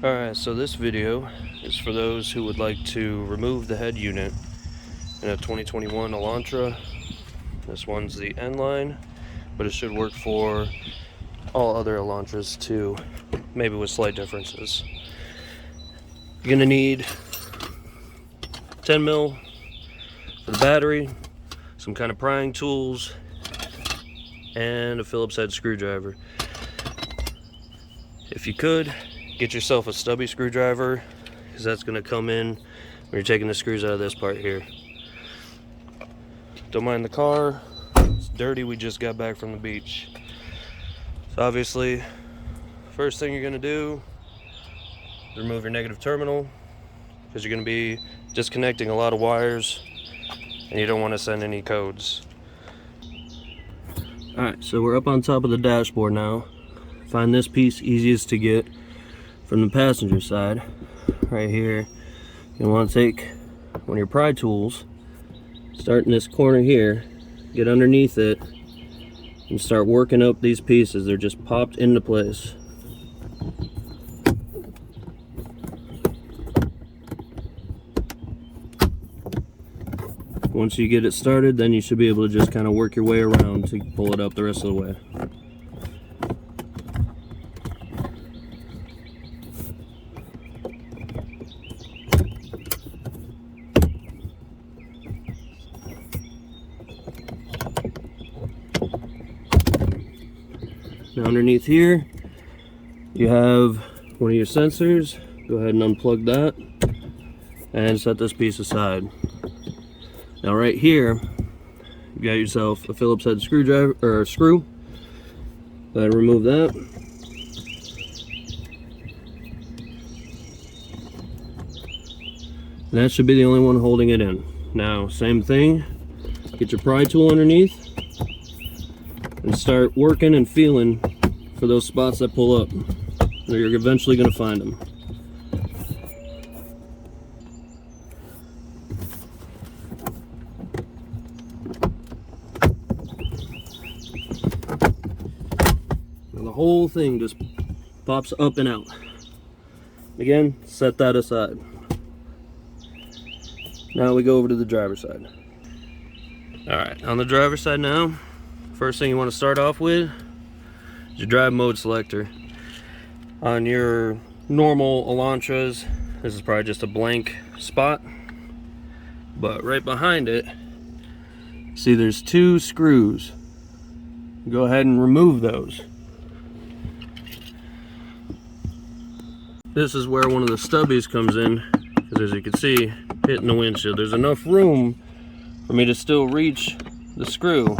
Alright, so this video is for those who would like to remove the head unit in a 2021 Elantra. This one's the N line, but it should work for all other Elantras too, maybe with slight differences. You're gonna need 10 mil for the battery, some kind of prying tools, and a Phillips head screwdriver. If you could, get yourself a stubby screwdriver, because that's going to come in when you're taking the screws out of this part here. Don't mind the car, it's dirty, we just got back from the beach. So obviously, first thing you're going to do is remove your negative terminal, because you're going to be disconnecting a lot of wires and you don't want to send any codes. Alright, so we're up on top of the dashboard now. Find this piece easiest to get from the passenger side. Right here, you want to take one of your pry tools, start in this corner here, get underneath it, and start working up these pieces. They're just popped into place. Once you get it started, then you should be able to just kind of work your way around to pull it up the rest of the way. Now underneath here, you have one of your sensors. Go ahead and unplug that and set this piece aside. Now right here, you got yourself a Phillips head screwdriver or a screw. Go ahead and remove that. And that should be the only one holding it in. Now, same thing, get your pry tool underneath and start working and feeling for those spots that pull up. You're eventually going to find them. Now the whole thing just pops up and out. Again, set that aside. Now we go over to the driver's side. Alright, on the driver's side now, first thing you want to start off with is your drive mode selector. On your normal Elantras, this is probably just a blank spot, but right behind it, see there's two screws. Go ahead and remove those. This is where one of the stubbies comes in, because as you can see, hitting the windshield, there's enough room for me to still reach the screw.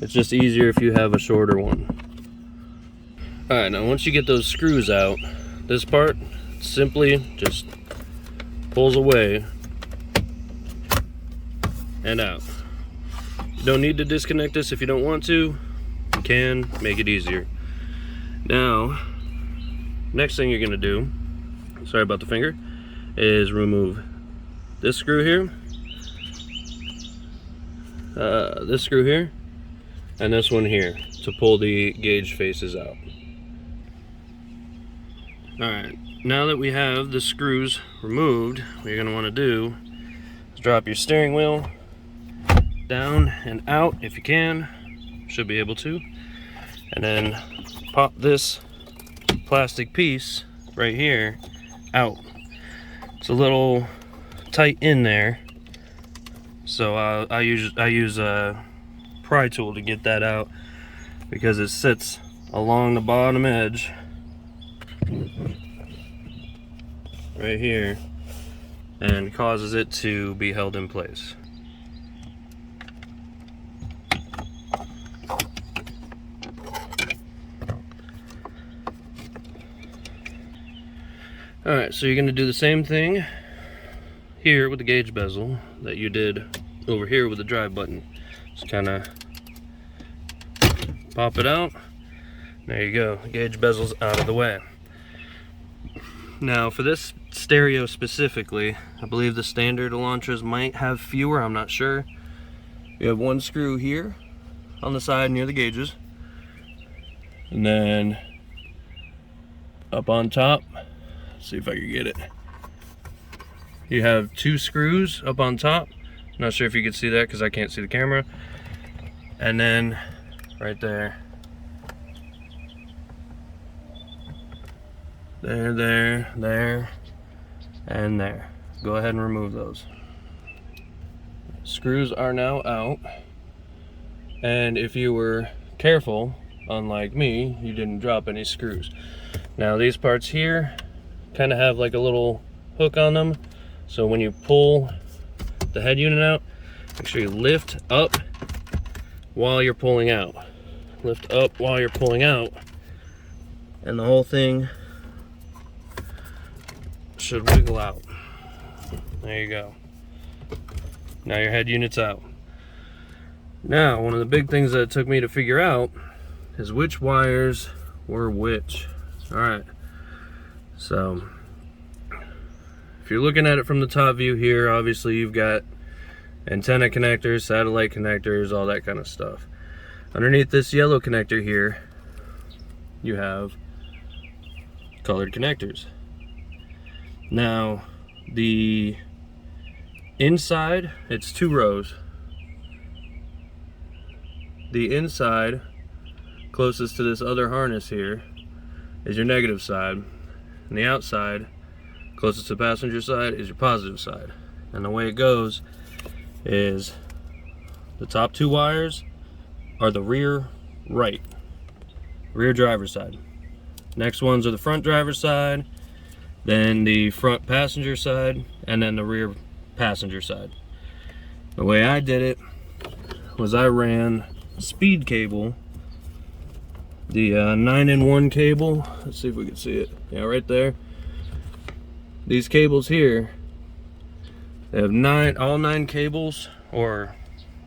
It's just easier if you have a shorter one. Alright, now once you get those screws out, this part simply just pulls away and out. You don't need to disconnect this if you don't want to. You can make it easier. Now, next thing you're going to do, sorry about the finger, is remove this screw here, this screw here, and this one here to pull the gauge faces out. Alright, now that we have the screws removed, what you're going to want to do is drop your steering wheel down and out if you can. Should be able to. And then pop this plastic piece right here out. It's a little tight in there, so I use a pry tool to get that out, because it sits along the bottom edge right here and causes it to be held in place. Alright, so you're going to do the same thing here with the gauge bezel that you did over here with the drive button. Just kind of pop it out. There you go, the gauge bezel's out of the way. Now for this stereo specifically, I believe the standard Elantras might have fewer, I'm not sure. You have one screw here on the side near the gauges, and then up on top see if I can get it. You have 2 screws up on top. Not sure if you can see that because I can't see the camera. And then right there. There, and there. Go ahead and remove those. Screws are now out. And if you were careful, unlike me, you didn't drop any screws. Now these parts here kind of have like a little hook on them. So when you pull the head unit out, make sure you lift up while you're pulling out. Lift up while you're pulling out. And the whole thing should wiggle out. There you go. Now your head unit's out. Now, one of the big things that it took me to figure out is which wires were which. Alright, so if you're looking at it from the top view here, obviously you've got antenna connectors, satellite connectors, all that kind of stuff. Underneath this yellow connector here, you have colored connectors. Now, the inside, it's 2 rows. The inside, closest to this other harness here, is your negative side. And the outside, closest to the passenger side, is your positive side. And the way it goes is the top 2 wires are the rear driver's side. Next ones are the front driver's side, then the front passenger side, and then the rear passenger side. The way I did it was I ran speed cable, the 9-in-1 cable. Let's see if we can see it. Yeah, right there. These cables here, they have all 9 cables, or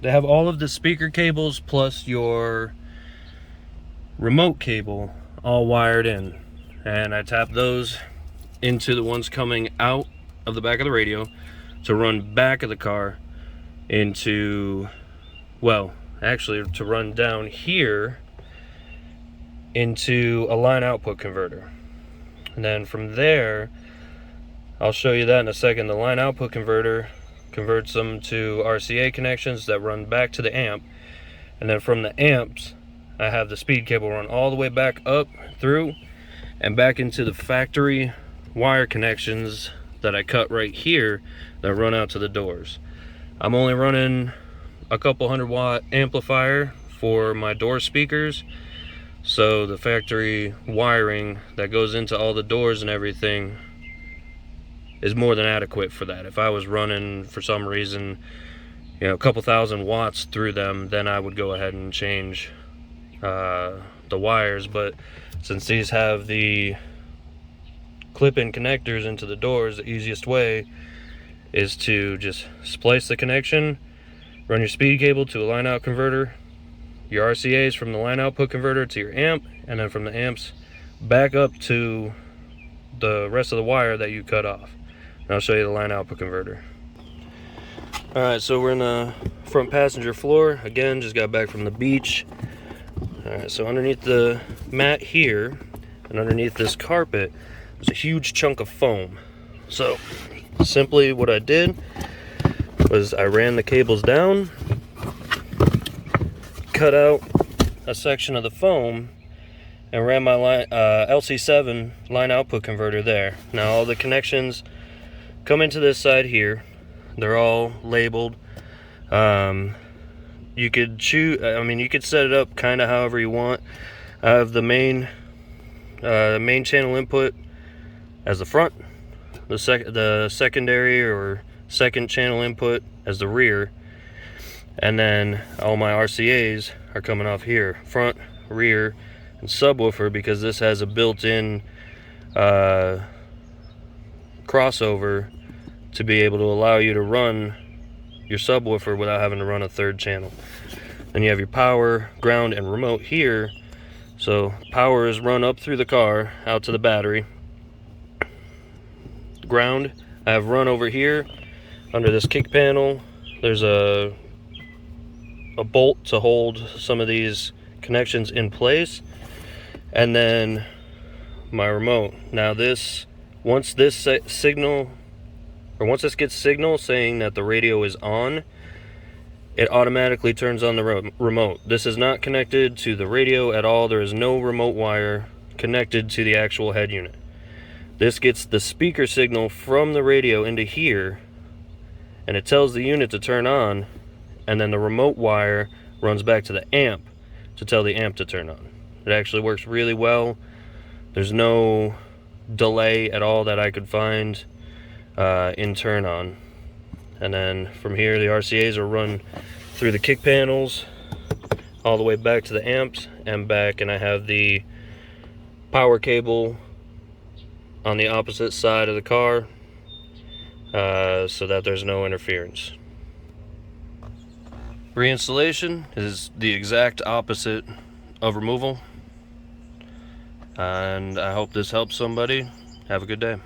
they have all of the speaker cables plus your remote cable all wired in. And I tapped those into the ones coming out of the back of the radio to run back of the car into, well, actually to run down here into a line output converter. And then from there, I'll show you that in a second, the line output converter converts them to RCA connections that run back to the amp. And then from the amps, I have the speed cable run all the way back up through and back into the factory wire connections that I cut right here that run out to the doors. I'm only running a couple 100-watt amplifier for my door speakers, so the factory wiring that goes into all the doors and everything is more than adequate for that. If I was running for some reason, you know, a couple 1,000 watts through them, then I would go ahead and change the wires. But since these have the clip-in connectors into the doors, the easiest way is to just splice the connection, run your speed cable to a line out converter, your RCAs from the line output converter to your amp, and then from the amps back up to the rest of the wire that you cut off. And I'll show you the line output converter. Alright, so we're in the front passenger floor. Again, just got back from the beach. Alright, so underneath the mat here and underneath this carpet, there's a huge chunk of foam. So simply what I did was I ran the cables down, cut out a section of the foam, and ran my LC7 line output converter there. Now all the connections come into this side here. They're all labeled. You could choose, you could set it up kind of however you want. I have the main channel input as the front, the secondary or second channel input as the rear, and then all my RCAs are coming off here, front, rear, and subwoofer, because this has a built-in crossover to be able to allow you to run your subwoofer without having to run a third channel. Then you have your power, ground, and remote here. So power is run up through the car out to the battery. Ground I have run over here under this kick panel. There's a bolt to hold some of these connections in place, and then my remote. Now this Once this gets signal saying that the radio is on, it automatically turns on the remote. This is not connected to the radio at all. There is no remote wire connected to the actual head unit. This gets the speaker signal from the radio into here, and it tells the unit to turn on, and then the remote wire runs back to the amp to tell the amp to turn on. It actually works really well. There's no delay at all that I could find in turn on. And then from here, the RCAs are run through the kick panels all the way back to the amps and back, and I have the power cable on the opposite side of the car so that there's no interference. Reinstallation is the exact opposite of removal, and I hope this helps somebody. Have a good day.